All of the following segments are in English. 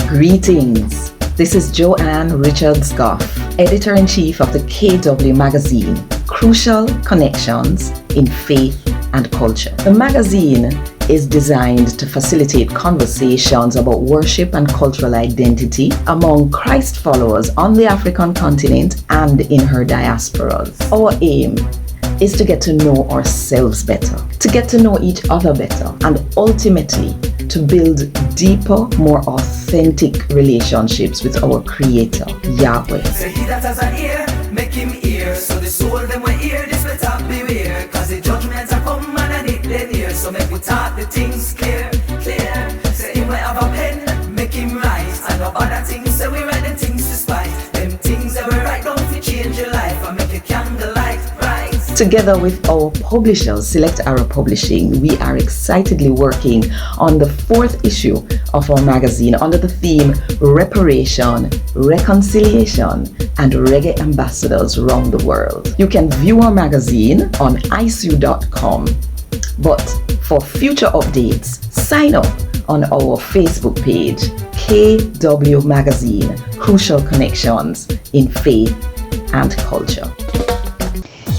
Greetings. This is Joanne Richards-Goff, Editor-in-Chief of the KW magazine, Crucial Connections in Faith and Culture. The magazine is designed to facilitate conversations about worship and cultural identity among Christ followers on the African continent and in her diasporas. Our aim is to get to know ourselves better, to get to know each other better, and ultimately to build deeper, more authentic relationships with our Creator, Yahweh. Say he that has an ear, make him hear. So the soul them will hear this better beware. Cause the judgments are come and it they near. So make we talk the things clear, clear. Say he will have a pen, make him write. And no other things, say we write them things to spite. Them things that we write down to change your life and make your candlelight bright. Together with our publishers, Select Arrow Publishing, we are excitedly working on the fourth issue of our magazine under the theme Reparation, Reconciliation, and Reggae Ambassadors around the world. You can view our magazine on icu.com, but for future updates, sign up on our Facebook page, KW Magazine, Crucial Connections in Faith and Culture.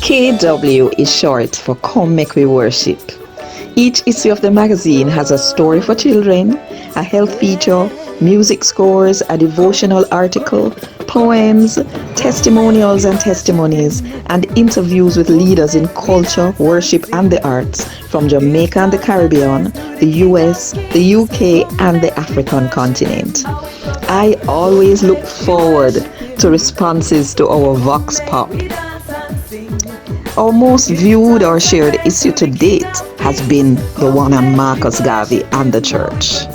KW is short for Come Make We Worship. Each issue of the magazine has a story for children, a health feature, music scores, a devotional article, poems, testimonials and testimonies, and interviews with leaders in culture, worship, and the arts from Jamaica and the Caribbean, the US, the UK, and the African continent. I always look forward to responses to our Vox Pop. Our most viewed or shared issue to date has been the one on Marcus Garvey and the church.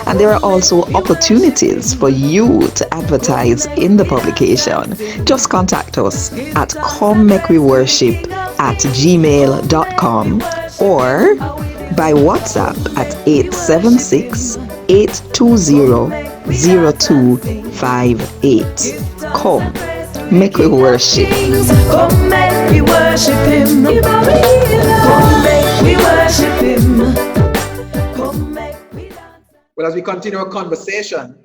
And there are also opportunities for you to advertise in the publication. Just contact us at comemakeweworship@gmail.com or by WhatsApp at 876-820-0258. Come, make we worship. Come make we worship him. Come make we worship him. Come make we dance. Well, as we continue our conversation,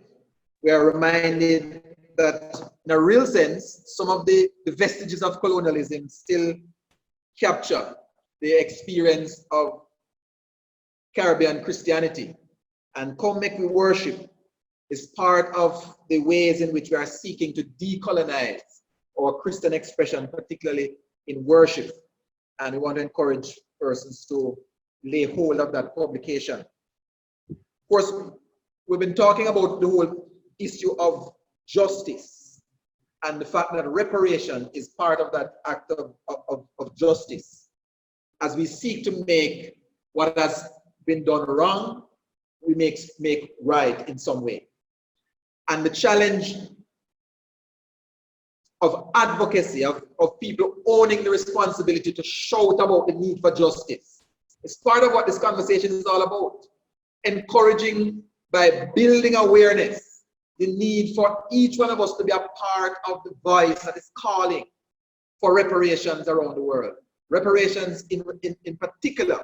we are reminded that in a real sense, some of the vestiges of colonialism still capture the experience of Caribbean Christianity. And Come Make We Worship is part of the ways in which we are seeking to decolonize our Christian expression, particularly in worship. And we want to encourage persons to lay hold of that publication. Of course, we've been talking about the whole issue of justice and the fact that reparation is part of that act of justice. As we seek to make what has been done wrong, we make right in some way. And the challenge of advocacy, of people owning the responsibility to shout about the need for justice. It's part of what this conversation is all about. Encouraging by building awareness, the need for each one of us to be a part of the voice that is calling for reparations around the world. Reparations in particular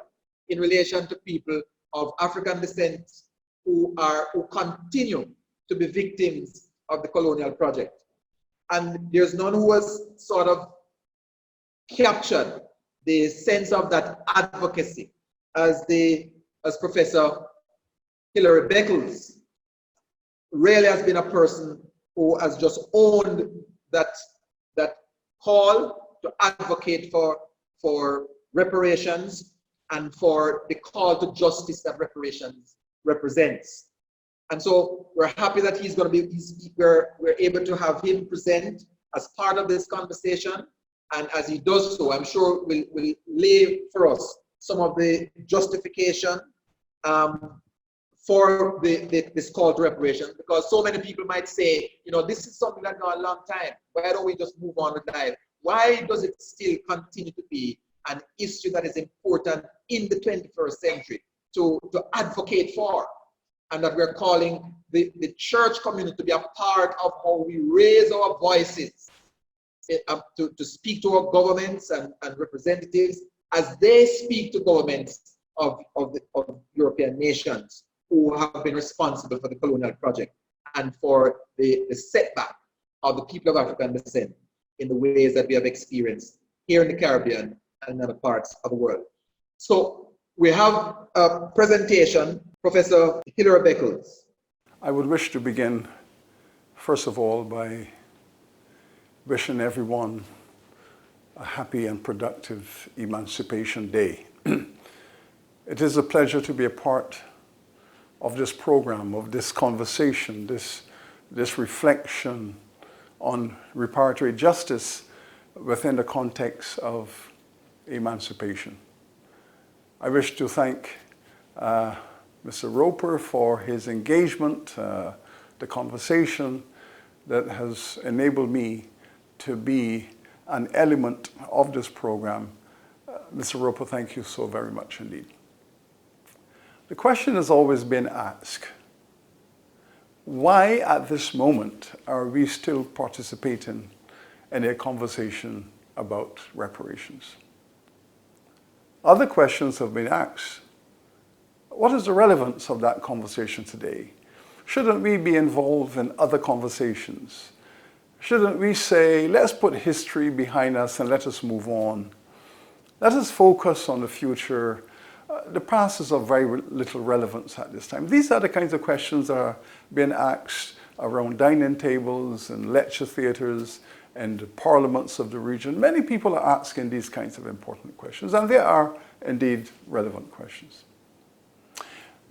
in relation to people of African descent who continue to be victims of the colonial project. And there's none who has sort of captured the sense of that advocacy as Professor Hillary Beckles really has been a person who has just owned that call to advocate for reparations and for the call to justice that reparations represents. And so we're happy that he's going to be, we're able to have him present as part of this conversation. And as he does so, I'm sure will lay for us some of the justification for this call to reparation, because so many people might say, this is something that's gone a long time. Why don't we just move on with life? Why does it still continue to be an issue that is important in the 21st century to advocate for? And that we're calling the church community to be a part of how we raise our voices to speak to our governments and representatives as they speak to governments of European nations who have been responsible for the colonial project. and for the setback of the people of African descent in the ways that we have experienced here in the Caribbean and in other parts of the world. So we have a presentation, Professor Hillary Beckles. I would wish to begin, first of all, by wishing everyone a happy and productive Emancipation Day. It is a pleasure to be a part of this program, of this conversation, this reflection on reparatory justice within the context of emancipation. I wish to thank Mr. Roper for his engagement, the conversation that has enabled me to be an element of this program. Mr. Roper, thank you so very much indeed. The question has always been asked, why at this moment are we still participating in a conversation about reparations? Other questions have been asked. What is the relevance of that conversation today? Shouldn't we be involved in other conversations? Shouldn't we say, let's put history behind us and let us move on? Let us focus on the future. The past is of very little relevance at this time. These are the kinds of questions that are being asked around dining tables and lecture theatres and the parliaments of the region. Many people are asking these kinds of important questions, and they are indeed relevant questions.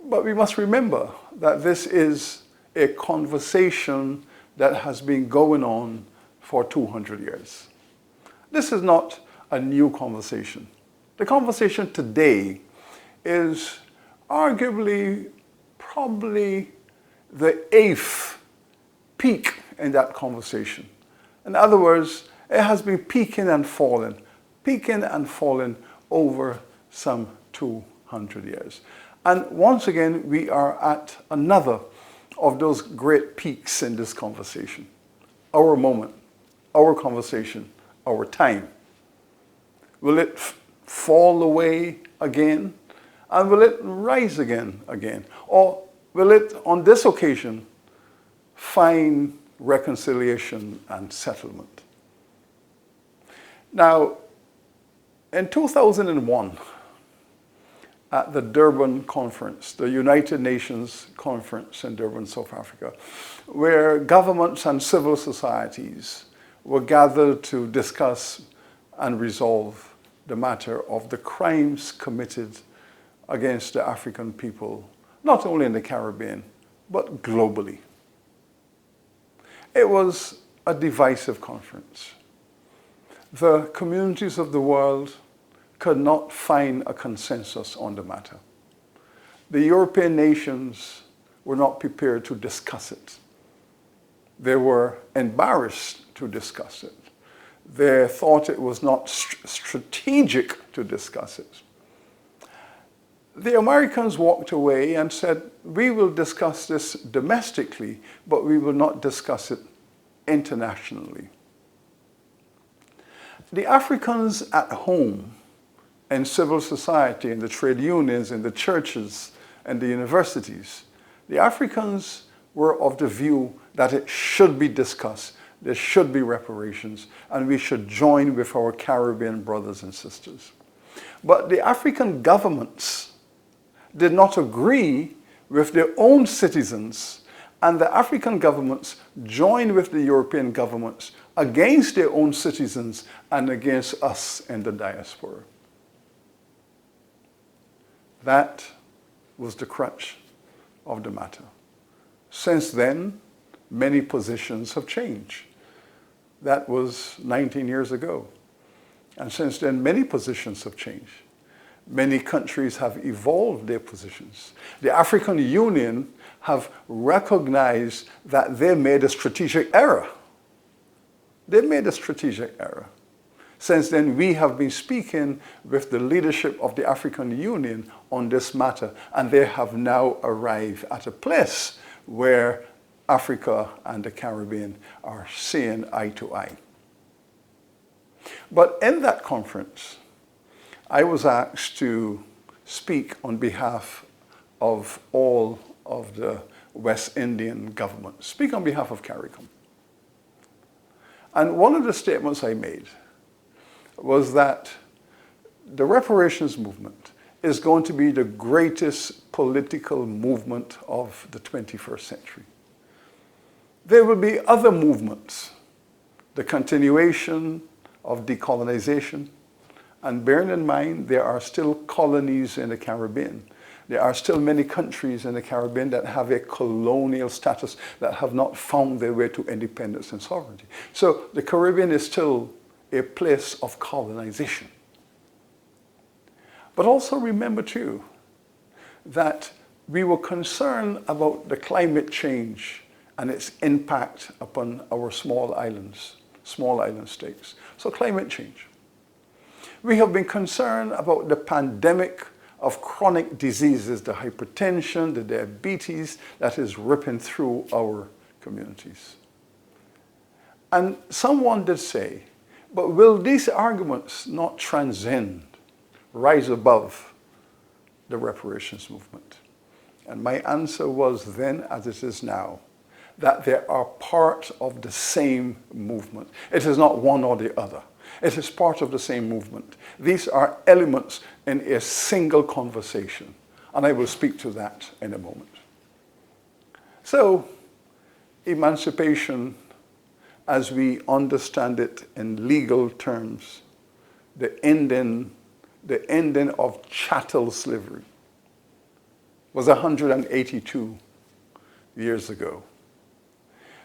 But we must remember that this is a conversation that has been going on for 200 years. This is not a new conversation. The conversation today is arguably probably the 8th peak in that conversation. In other words, it has been peaking and falling over some 200 years. And once again, we are at another of those great peaks in this conversation. Our moment, our conversation, our time. Will it fall away again? And will it rise again? Or will it, on this occasion, find reconciliation and settlement? Now, in 2001, at the Durban Conference, the United Nations Conference in Durban, South Africa, where governments and civil societies were gathered to discuss and resolve the matter of the crimes committed against the African people, not only in the Caribbean, but globally. It was a divisive conference. The communities of the world could not find a consensus on the matter. The European nations were not prepared to discuss it. They were embarrassed to discuss it. They thought it was not strategic to discuss it. The Americans walked away and said, we will discuss this domestically, but we will not discuss it internationally. The Africans at home in civil society, in the trade unions, in the churches, and the universities, the Africans were of the view that it should be discussed, there should be reparations, and we should join with our Caribbean brothers and sisters. But the African governments did not agree with their own citizens, and the African governments joined with the European governments against their own citizens and against us in the diaspora. That was the crux of the matter. Since then, many positions have changed. That was 19 years ago. And since then, many positions have changed. Many countries have evolved their positions. The African Union have recognized that they made a strategic error. They made a strategic error. Since then, we have been speaking with the leadership of the African Union on this matter, and they have now arrived at a place where Africa and the Caribbean are seeing eye to eye. But in that conference, I was asked to speak on behalf of all of the West Indian government. Speak on behalf of CARICOM. And one of the statements I made was that the reparations movement is going to be the greatest political movement of the 21st century. There will be other movements, the continuation of decolonization, and bearing in mind there are still colonies in the Caribbean. There are still many countries in the Caribbean that have a colonial status that have not found their way to independence and sovereignty. So the Caribbean is still a place of colonization. But also remember too that we were concerned about the climate change and its impact upon our small island states. So climate change. We have been concerned about the pandemic of chronic diseases, the hypertension, the diabetes that is ripping through our communities. And someone did say, but will these arguments not transcend, rise above the reparations movement? And my answer was then, as it is now, that they are part of the same movement. It is not one or the other. It is part of the same movement. These are elements in a single conversation, and I will speak to that in a moment. So, emancipation, as we understand it in legal terms, the ending of chattel slavery was 182 years ago.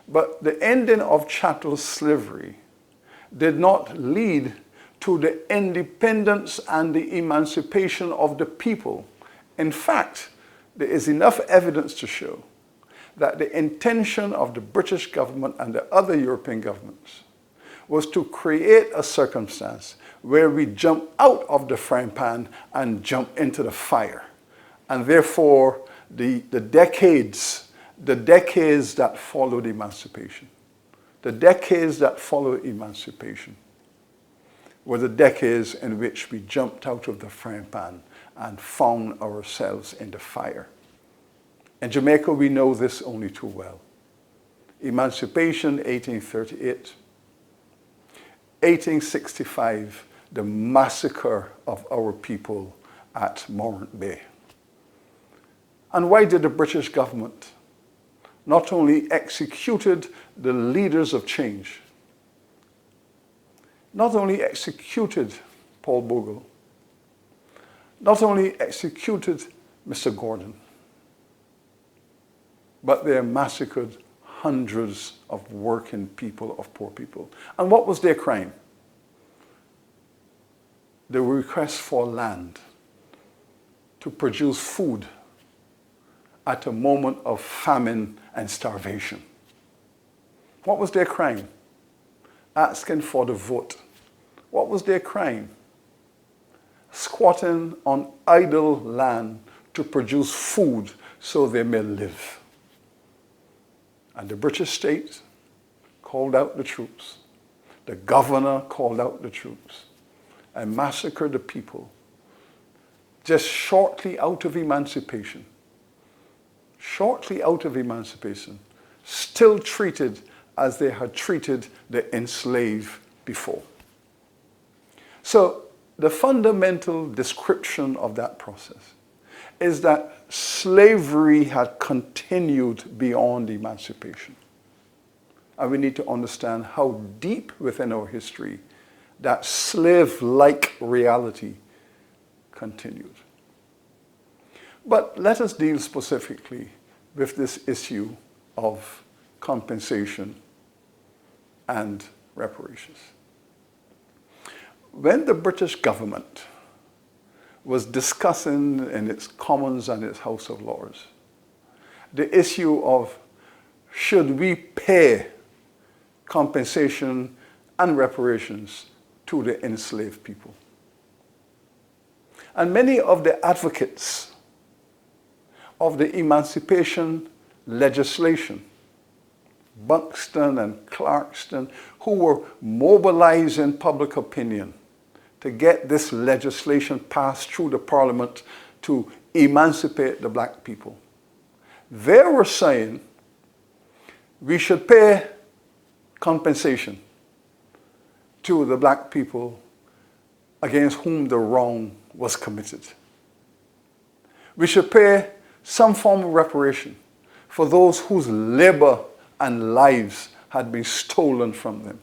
But the ending of chattel slavery did not lead to the independence and the emancipation of the people. In fact, there is enough evidence to show that the intention of the British government and the other European governments was to create a circumstance where we jump out of the frying pan and jump into the fire. And therefore, the decades that followed emancipation, were the decades in which we jumped out of the frying pan and found ourselves in the fire. In Jamaica, we know this only too well. Emancipation, 1838. 1865, the massacre of our people at Morant Bay. And why did the British government not only executed the leaders of change, not only executed Paul Bogle, not only executed Mr. Gordon, but they massacred hundreds of working people, of poor people. And what was their crime? The request for land to produce food at a moment of famine and starvation. What was their crime? Asking for the vote. What was their crime? Squatting on idle land to produce food so they may live. And the British state called out the troops. The governor called out the troops and massacred the people just shortly out of emancipation. Still treated as they had treated the enslaved before. So the fundamental description of that process is that slavery had continued beyond emancipation. And we need to understand how deep within our history that slave-like reality continued. But let us deal specifically with this issue of compensation and reparations. When the British government was discussing in its Commons and its House of Lords the issue of should we pay compensation and reparations to the enslaved people. And many of the advocates of the emancipation legislation, Buxton and Clarkston, who were mobilizing public opinion to get this legislation passed through the Parliament to emancipate the black people, They were saying we should pay compensation to the black people against whom the wrong was committed. We should pay some form of reparation for those whose labor and lives had been stolen from them.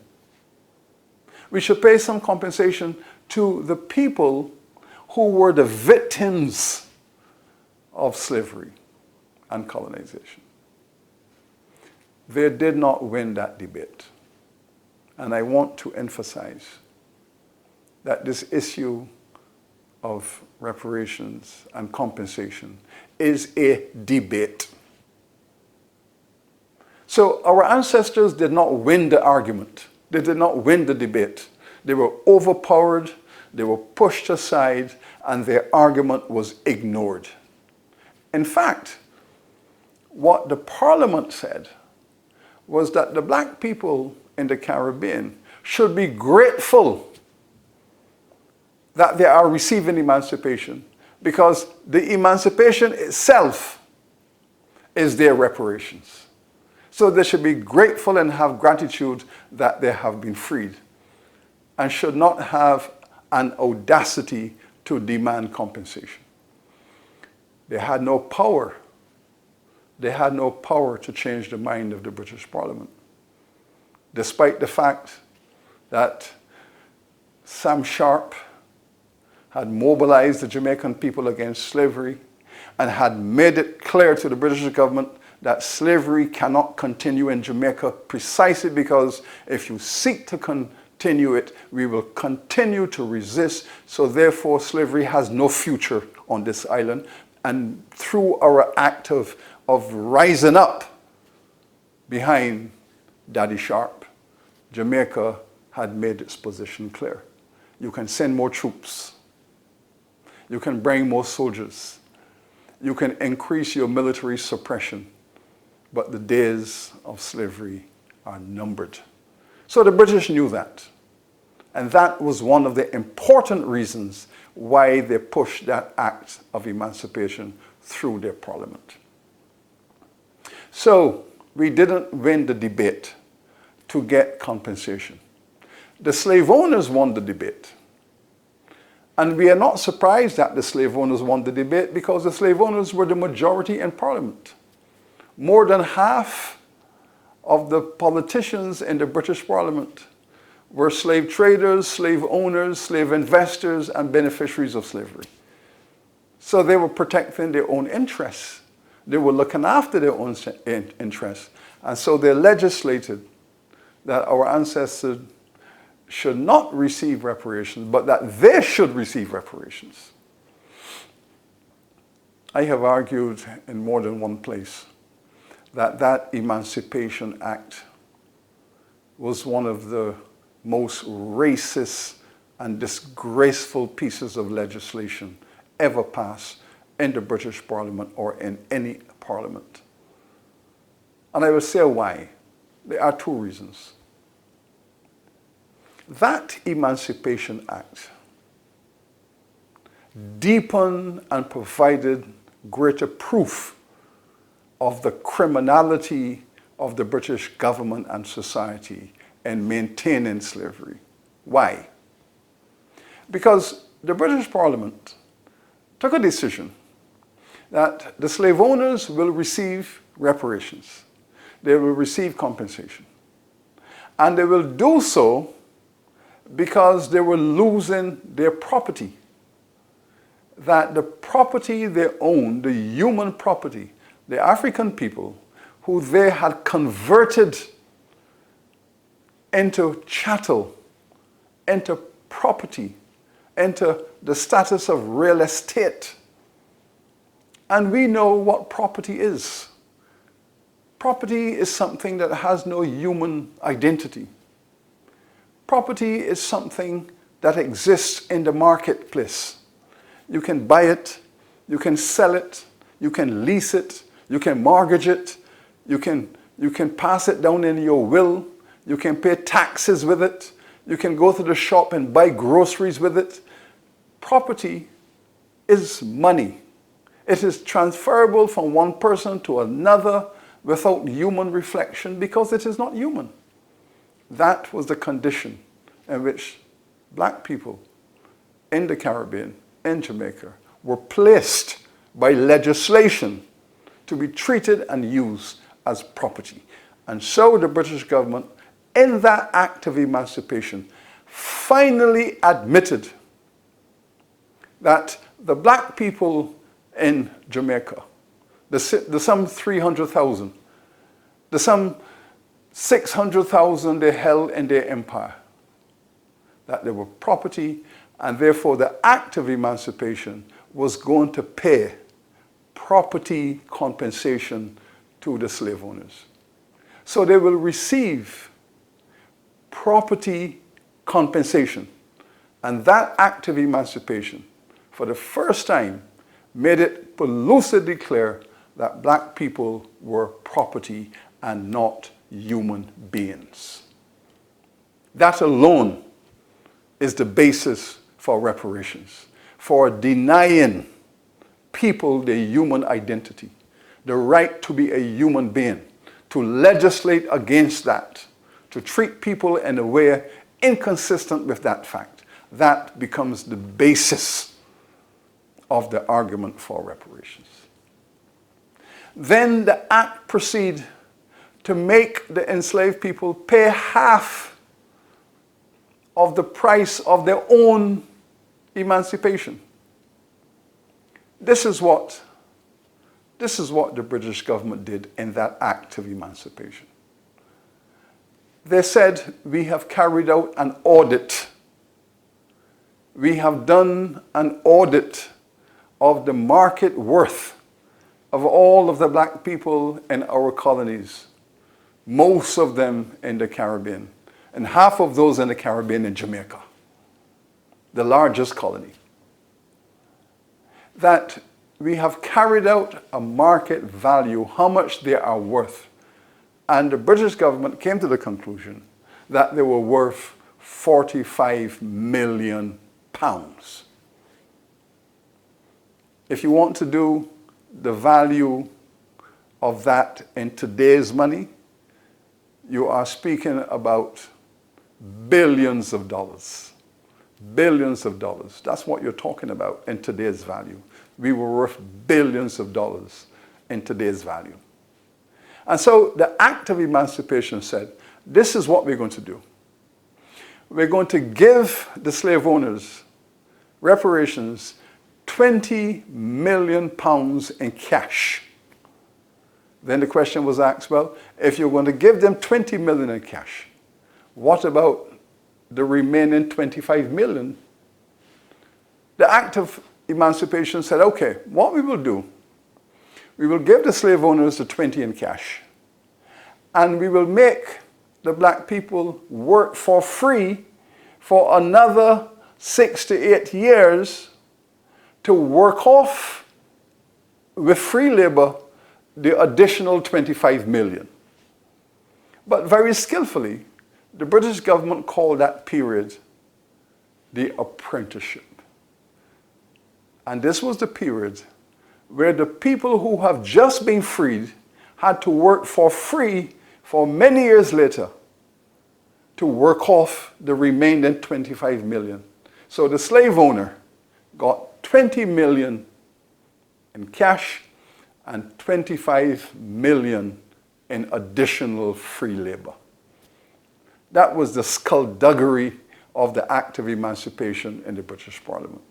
We should pay some compensation to the people who were the victims of slavery and colonization. They did not win that debate. And I want to emphasize that this issue of reparations and compensation is a debate. So our ancestors did not win the argument. They did not win the debate. They were overpowered, they were pushed aside, and their argument was ignored. In fact, what the Parliament said was that the black people in the Caribbean should be grateful that they are receiving emancipation, because the emancipation itself is their reparations. So they should be grateful and have gratitude that they have been freed, and should not have an audacity to demand compensation. They had no power. They had no power to change the mind of the British Parliament, despite the fact that Sam Sharp had mobilized the Jamaican people against slavery and had made it clear to the British government that slavery cannot continue in Jamaica, precisely because if you seek to continue it, we will continue to resist. So therefore, slavery has no future on this island. And through our act of rising up behind Daddy Sharp, Jamaica had made its position clear. You can send more troops. You can bring more soldiers. You can increase your military suppression. But the days of slavery are numbered. So the British knew that. And that was one of the important reasons why they pushed that act of emancipation through their parliament. So we didn't win the debate to get compensation. The slave owners won the debate. And we are not surprised that the slave owners won the debate, because the slave owners were the majority in Parliament. More than half of the politicians in the British Parliament were slave traders, slave owners, slave investors, and beneficiaries of slavery. So they were protecting their own interests. They were looking after their own interests. And so they legislated that our ancestors should not receive reparations, but that they should receive reparations. I have argued in more than one place that that Emancipation Act was one of the most racist and disgraceful pieces of legislation ever passed in the British Parliament or in any parliament. And I will say why. There are two reasons. That Emancipation Act deepened and provided greater proof of the criminality of the British government and society in maintaining slavery. Why? Because the British Parliament took a decision that the slave owners will receive reparations. They will receive compensation. And they will do so because they were losing their property. That the property they owned, the human property, the African people, who they had converted into chattel, into property, into the status of real estate. And we know what property is. Property is something that has no human identity. Property is something that exists in the marketplace. You can buy it, you can sell it, you can lease it, you can mortgage it, you can pass it down in your will, you can pay taxes with it, you can go to the shop and buy groceries with it. Property is money. It is transferable from one person to another without human reflection because it is not human. That was the condition in which black people in the Caribbean, in Jamaica, were placed by legislation to be treated and used as property. And so the British government, in that act of emancipation, finally admitted that the black people in Jamaica, the some 300,000, the some 600,000 they held in their empire, that they were property, and therefore the act of emancipation was going to pay property compensation to the slave owners. So they will receive property compensation. And that act of emancipation, for the first time, made it lucidly clear that black people were property and not human beings. That alone is the basis for reparations, for denying people their human identity, the right to be a human being, to legislate against that, to treat people in a way inconsistent with that fact. That becomes the basis of the argument for reparations. Then the act proceeds to make the enslaved people pay half of the price of their own emancipation. This is what the British government did in that act of emancipation. They said, we have carried out an audit. We have done an audit of the market worth of all of the black people in our colonies, most of them in the Caribbean, and half of those in the Caribbean in Jamaica, the largest colony. That we have carried out a market value, how much they are worth. And the British government came to the conclusion that they were worth 45 million pounds. If you want to do the value of that in today's money, you are speaking about billions of dollars. Billions of dollars. That's what you're talking about in today's value. We were worth billions of dollars in today's value. And so the act of emancipation said, this is what we're going to do. We're going to give the slave owners reparations, 20 million pounds in cash. Then the question was asked, well, if you're going to give them 20 million in cash, what about the remaining 25 million? The act of emancipation said, okay, what we will do, we will give the slave owners the 20 in cash, and we will make the black people work for free for another 6 to 8 years to work off with free labor the additional 25 million. But very skillfully, the British government called that period the apprenticeship. And this was the period where the people who have just been freed had to work for free for many years later to work off the remaining 25 million. So the slave owner got 20 million in cash and 25 million in additional free labor. That was the skullduggery of the Act of Emancipation in the British Parliament.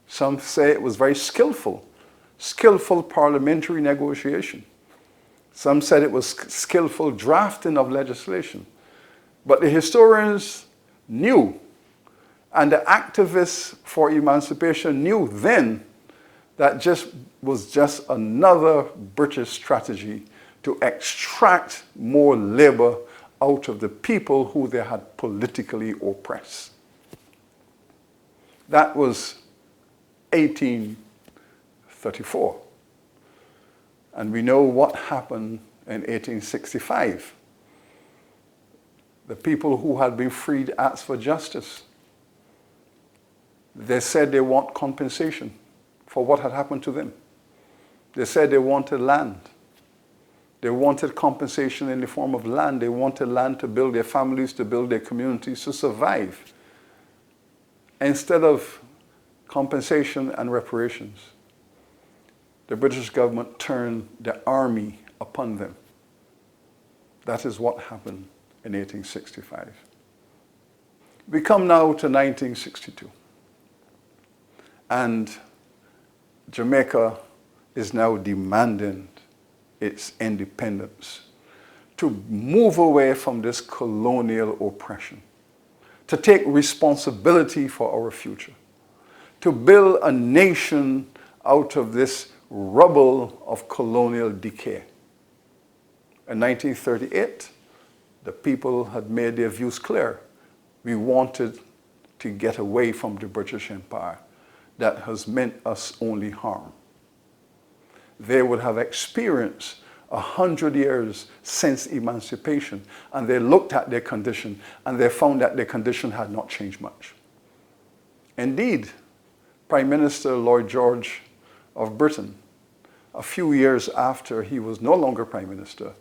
Some say it was very skillful parliamentary negotiation. Some said it was skillful drafting of legislation. But the historians knew, and the activists for emancipation knew then, that was just another British strategy to extract more labor out of the people who they had politically oppressed. That was 1834. And we know what happened in 1865. The people who had been freed asked for justice. They said they want compensation for what had happened to them. They said they wanted land. They wanted compensation in the form of land. They wanted land to build their families, to build their communities, to survive. Instead of compensation and reparations, the British government turned the army upon them. That is what happened in 1865. We come now to 1962. And Jamaica is now demanding its independence, to move away from this colonial oppression, to take responsibility for our future, to build a nation out of this rubble of colonial decay. In 1938, the people had made their views clear. We wanted to get away from the British Empire that has meant us only harm. They would have experienced 100 years since emancipation, and they looked at their condition and they found that their condition had not changed much. Indeed, Prime Minister Lloyd George of Britain, a few years after he was no longer Prime Minister,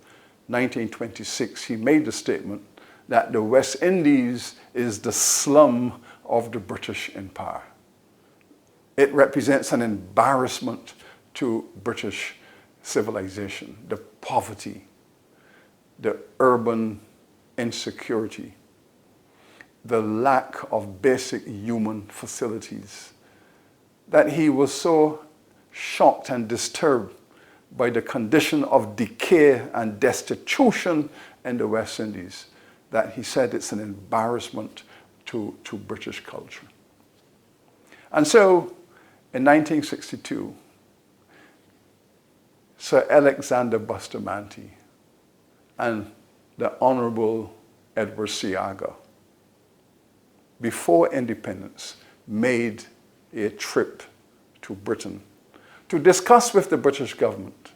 1926, he made the statement that the West Indies is the slum of the British Empire. It represents an embarrassment to British civilization, the poverty, the urban insecurity, the lack of basic human facilities, that he was so shocked and disturbed by the condition of decay and destitution in the West Indies that he said it's an embarrassment to British culture. And so in 1962, Sir Alexander Bustamante and the Honorable Edward Seaga, before independence, made a trip to Britain to discuss with the British government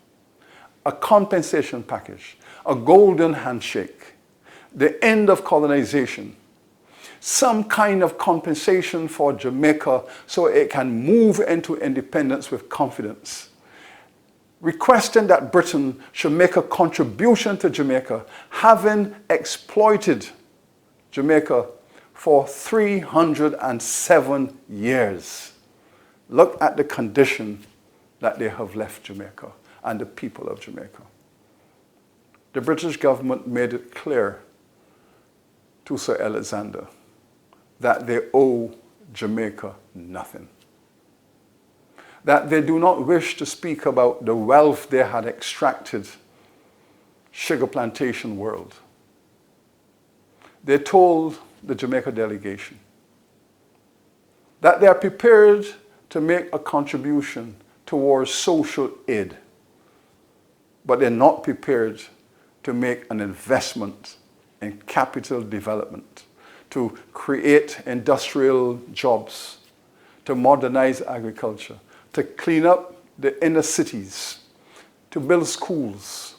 a compensation package, a golden handshake, the end of colonization, some kind of compensation for Jamaica so it can move into independence with confidence, requesting that Britain should make a contribution to Jamaica, having exploited Jamaica for 307 years. Look at the condition that they have left Jamaica and the people of Jamaica. The British government made it clear to Sir Alexander that they owe Jamaica nothing. That they do not wish to speak about the wealth they had extracted, sugar plantation world. They told the Jamaica delegation that they are prepared to make a contribution towards social aid, but they're not prepared to make an investment in capital development, to create industrial jobs, to modernize agriculture, to clean up the inner cities, to build schools.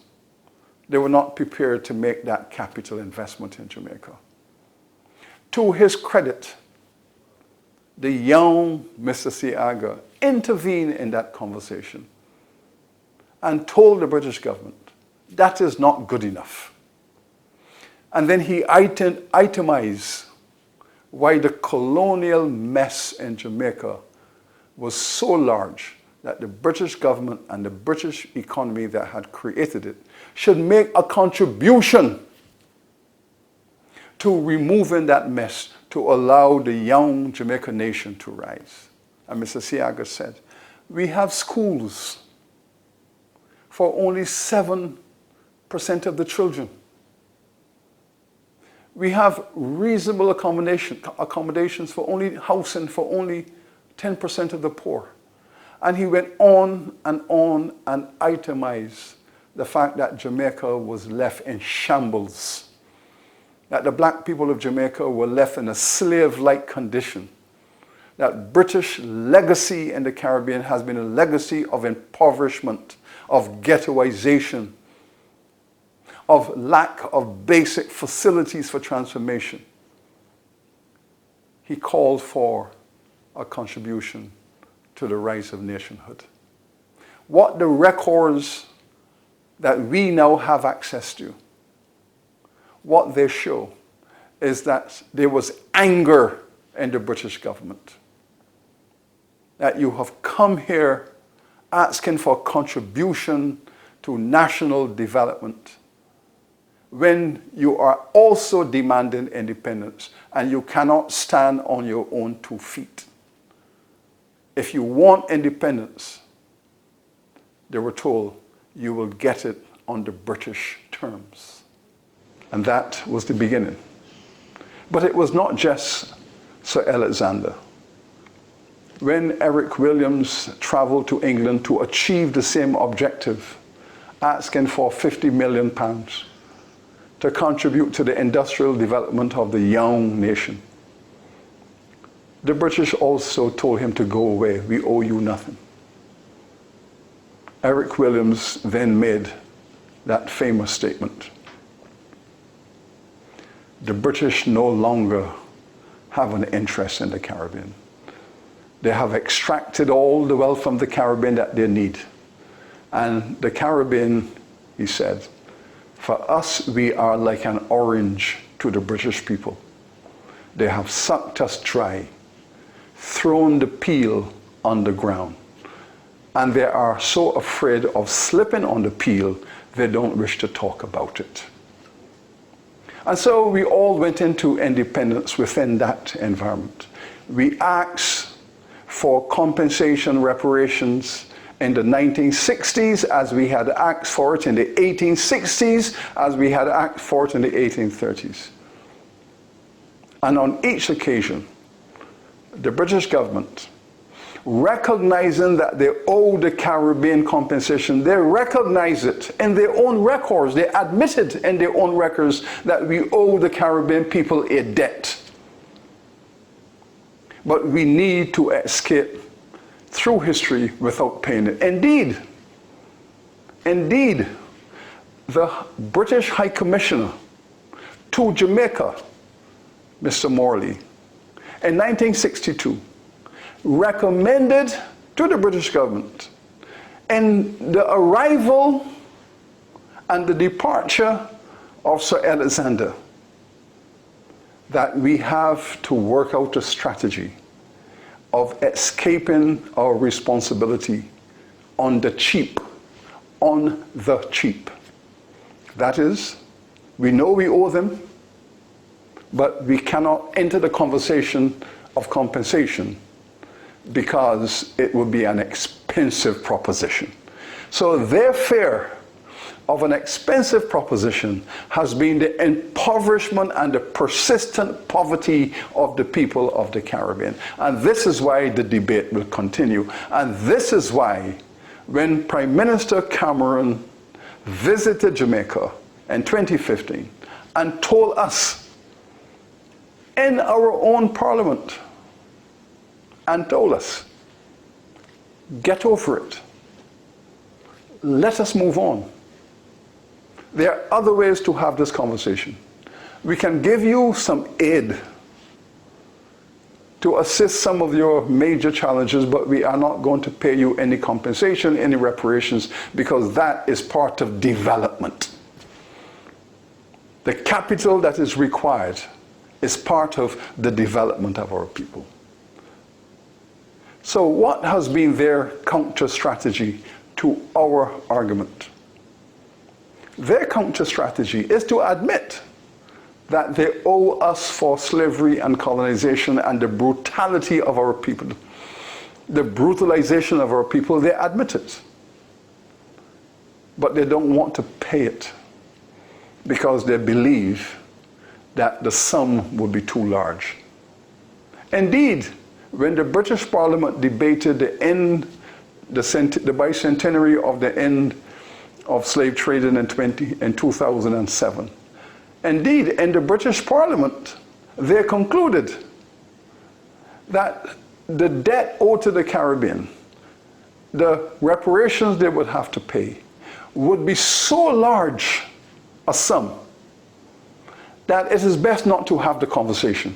They were not prepared to make that capital investment in Jamaica. To his credit, the young Mr. Seaga intervened in that conversation and told the British government that is not good enough. And then he itemized why the colonial mess in Jamaica was so large that the British government and the British economy that had created it should make a contribution to removing that mess, to allow the young Jamaican nation to rise. And Mr. Seaga said, we have schools for only 7% of the children. We have reasonable accommodations for only housing for only 10% of the poor. And he went on and itemized the fact that Jamaica was left in shambles, that the black people of Jamaica were left in a slave-like condition, that British legacy in the Caribbean has been a legacy of impoverishment, of ghettoization, of lack of basic facilities for transformation. He called for a contribution to the rise of nationhood. what the records that we now have access to, what they show is that there was anger in the British government. That you have come here asking for contribution to national development when you are also demanding independence and you cannot stand on your own 2 feet. If you want independence, they were told, you will get it on the British terms. And that was the beginning. But it was not just Sir Alexander. When Eric Williams traveled to England to achieve the same objective, asking for £50 million to contribute to the industrial development of the young nation, the British also told him to go away. We owe you nothing. Eric Williams then made that famous statement. The British no longer have an interest in the Caribbean. They have extracted all the wealth from the Caribbean that they need. And the Caribbean, he said, for us, we are like an orange to the British people. They have sucked us dry, thrown the peel on the ground. And they are so afraid of slipping on the peel, they don't wish to talk about it. And so we all went into independence within that environment. We asked for compensation, reparations in the 1960s as we had asked for it in the 1860s, as we had asked for it in the 1830s. And on each occasion, the British government, recognizing that they owe the Caribbean compensation, they recognize it in their own records. They admitted in their own records that we owe the Caribbean people a debt. But we need to escape through history without paying it. Indeed, the British High Commissioner to Jamaica, Mr. Morley, in 1962, recommended to the British government in the arrival and the departure of Sir Alexander that we have to work out a strategy of escaping our responsibility on the cheap. That is, we know we owe them, but we cannot enter the conversation of compensation because it would be an expensive proposition. So their fear of an expensive proposition has been the impoverishment and the persistent poverty of the people of the Caribbean. And this is why the debate will continue. And this is why when Prime Minister Cameron visited Jamaica in 2015 and told us in our own parliament and told us, get over it. Let us move on. There are other ways to have this conversation. We can give you some aid to assist some of your major challenges, but we are not going to pay you any compensation, any reparations, because that is part of development. The capital that is required is part of the development of our people. So what has been their counter strategy to our argument? Their counter strategy is to admit that they owe us for slavery and colonization and the brutality of our people. The brutalization of our people, they admit it. But they don't want to pay it because they believe that the sum would be too large. Indeed, when the British Parliament debated the bicentenary of the end of slave trading in 2007, indeed, in the British Parliament, they concluded that the debt owed to the Caribbean, the reparations they would have to pay, would be so large a sum that it is best not to have the conversation.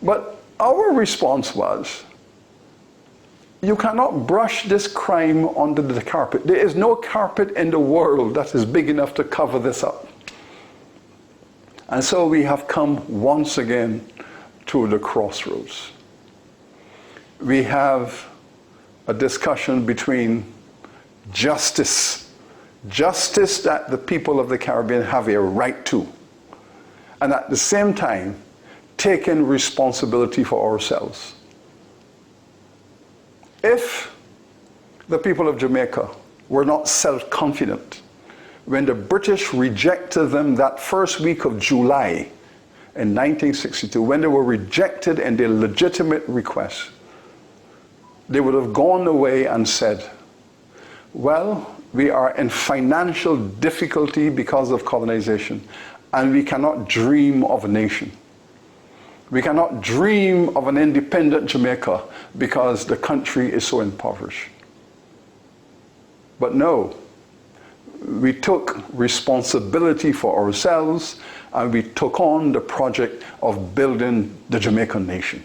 But our response was, You cannot brush this crime under the carpet. There is no carpet in the world that is big enough to cover this up. And so we have come once again to the crossroads. We have a discussion between justice that the people of the Caribbean have a right to, and at the same time, taking responsibility for ourselves. If the people of Jamaica were not self-confident when the British rejected them that first week of July in 1962, when they were rejected in their legitimate request, they would have gone away and said, well, we are in financial difficulty because of colonization, and we cannot dream of a nation. We cannot dream of an independent Jamaica because the country is so impoverished. But no, we took responsibility for ourselves and we took on the project of building the Jamaican nation.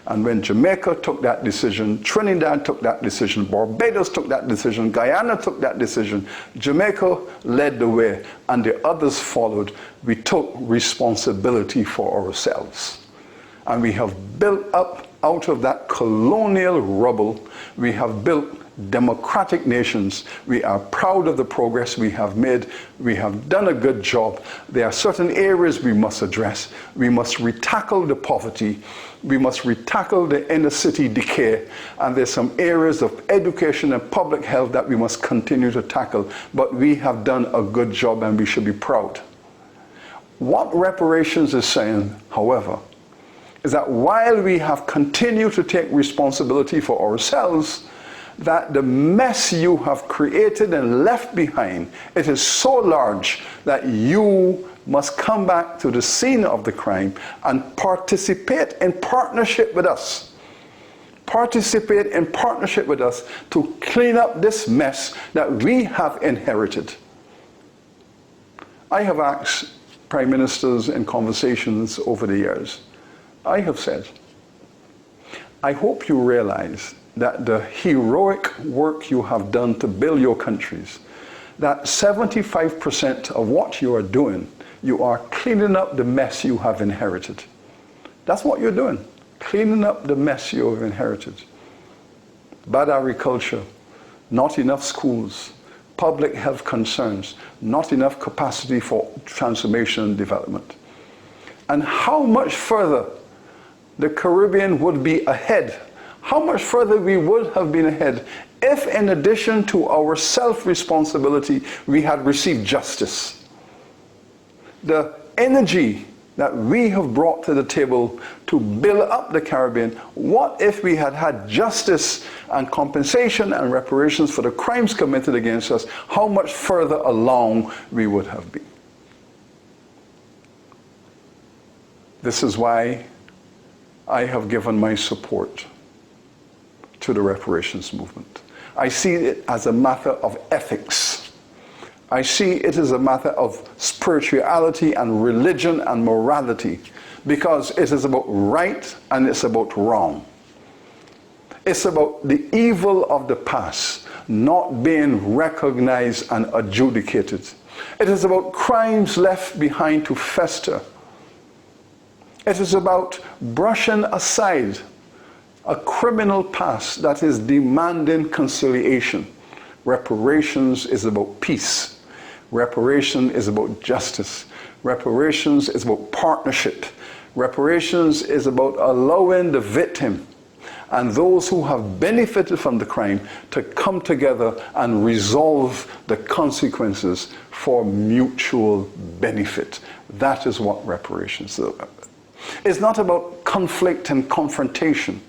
And when Jamaica took that decision, Trinidad took that decision, Barbados took that decision, Guyana took that decision, Jamaica led the way, and the others followed. We took responsibility for ourselves. And we have built up out of that colonial rubble, we have built democratic nations. We are proud of the progress we have made. We have done a good job. There are certain areas we must address. We must retackle the poverty. We must retackle the inner city decay. And there's some areas of education and public health that we must continue to tackle. But we have done a good job and we should be proud. What reparations is saying, however, is that while we have continued to take responsibility for ourselves, that the mess you have created and left behind, it is so large that you must come back to the scene of the crime and participate in partnership with us. Participate in partnership with us to clean up this mess that we have inherited. I have asked prime ministers in conversations over the years, I have said, I hope you realize that the heroic work you have done to build your countries, that 75% of what you are doing, you are cleaning up the mess you have inherited. That's what you're doing, cleaning up the mess you have inherited. Bad agriculture, not enough schools, public health concerns, not enough capacity for transformation and development. And how much further the Caribbean would be ahead, how much further we would have been ahead if, in addition to our self-responsibility, we had received justice. The energy that we have brought to the table to build up the Caribbean, what if we had had justice and compensation and reparations for the crimes committed against us, how much further along we would have been. This is why I have given my support to the reparations movement. I see it as a matter of ethics. I see it as a matter of spirituality and religion and morality, because it is about right and it's about wrong. It's about the evil of the past not being recognized and adjudicated. It is about crimes left behind to fester. It is about brushing aside a criminal past that is demanding conciliation. Reparations is about peace. Reparation is about justice. Reparations is about partnership. Reparations is about allowing the victim and those who have benefited from the crime to come together and resolve the consequences for mutual benefit. That is what reparations is about. It's not about conflict and confrontation.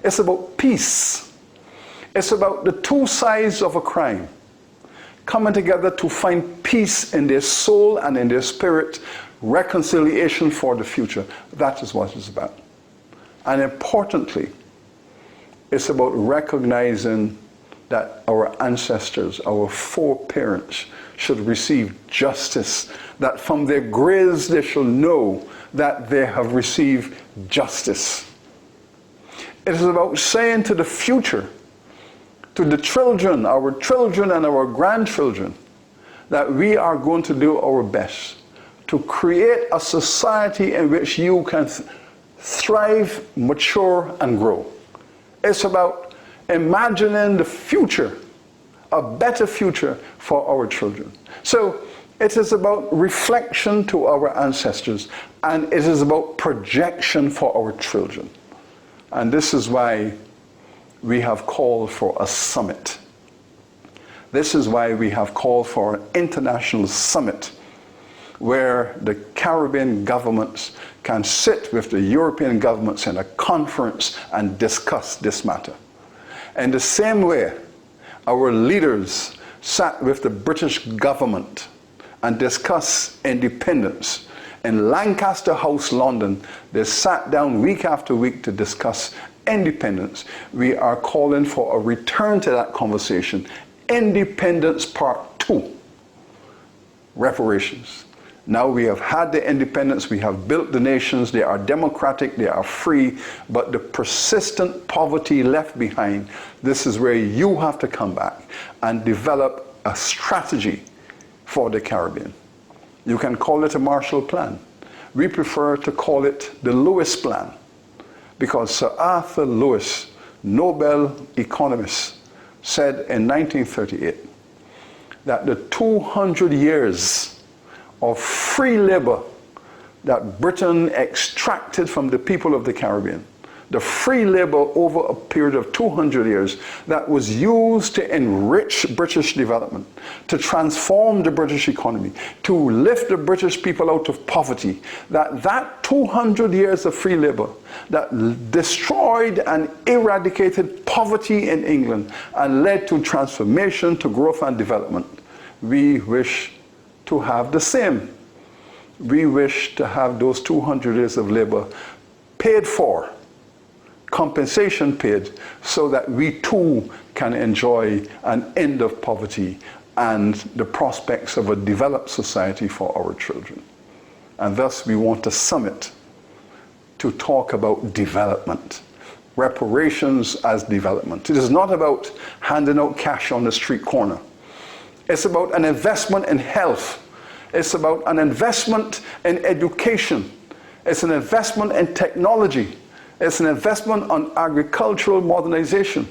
It's about peace. It's about the two sides of a crime coming together to find peace in their soul and in their spirit, reconciliation for the future. That is what it's about. And importantly, it's about recognizing that our ancestors, our foreparents, should receive justice, that from their graves they shall know that they have received justice. It is about saying to the future, to the children and our grandchildren, that we are going to do our best to create a society in which you can thrive, mature, and grow. It's about imagining the future, a better future for our children. So it is about reflection to our ancestors, and it is about projection for our children. And this is why we have called for a summit. This is why we have called for an international summit where the Caribbean governments can sit with the European governments in a conference and discuss this matter. In the same way, our leaders sat with the British government and discussed independence. In Lancaster House, London, they sat down week after week to discuss independence. We are calling for a return to that conversation. Independence Part 2. Reparations. Now we have had the independence, we have built the nations, they are democratic, they are free, but the persistent poverty left behind, this is where you have to come back and develop a strategy for the Caribbean. You can call it a Marshall Plan. We prefer to call it the Lewis Plan, because Sir Arthur Lewis, Nobel economist, said in 1938 that the 200 years of free labor that Britain extracted from the people of the Caribbean, the free labor over a period of 200 years that was used to enrich British development, to transform the British economy, to lift the British people out of poverty, that 200 years of free labor that destroyed and eradicated poverty in England and led to transformation, to growth and development. We wish to have the same. We wish to have those 200 years of labor paid for, compensation paid, so that we too can enjoy an end of poverty and the prospects of a developed society for our children. And thus we want a summit to talk about development. Reparations as development. It is not about handing out cash on the street corner. It's about an investment in health. It's about an investment in education. It's an investment in technology. It's an investment on agricultural modernization.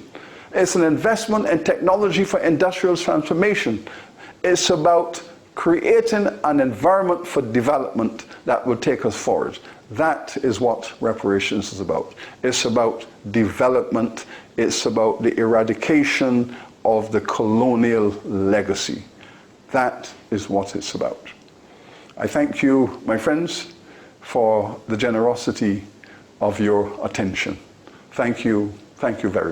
It's an investment in technology for industrial transformation. It's about creating an environment for development that will take us forward. That is what reparations is about. It's about development. It's about the eradication of the colonial legacy. That is what it's about. I thank you, my friends, for the generosity of your attention. Thank you very much.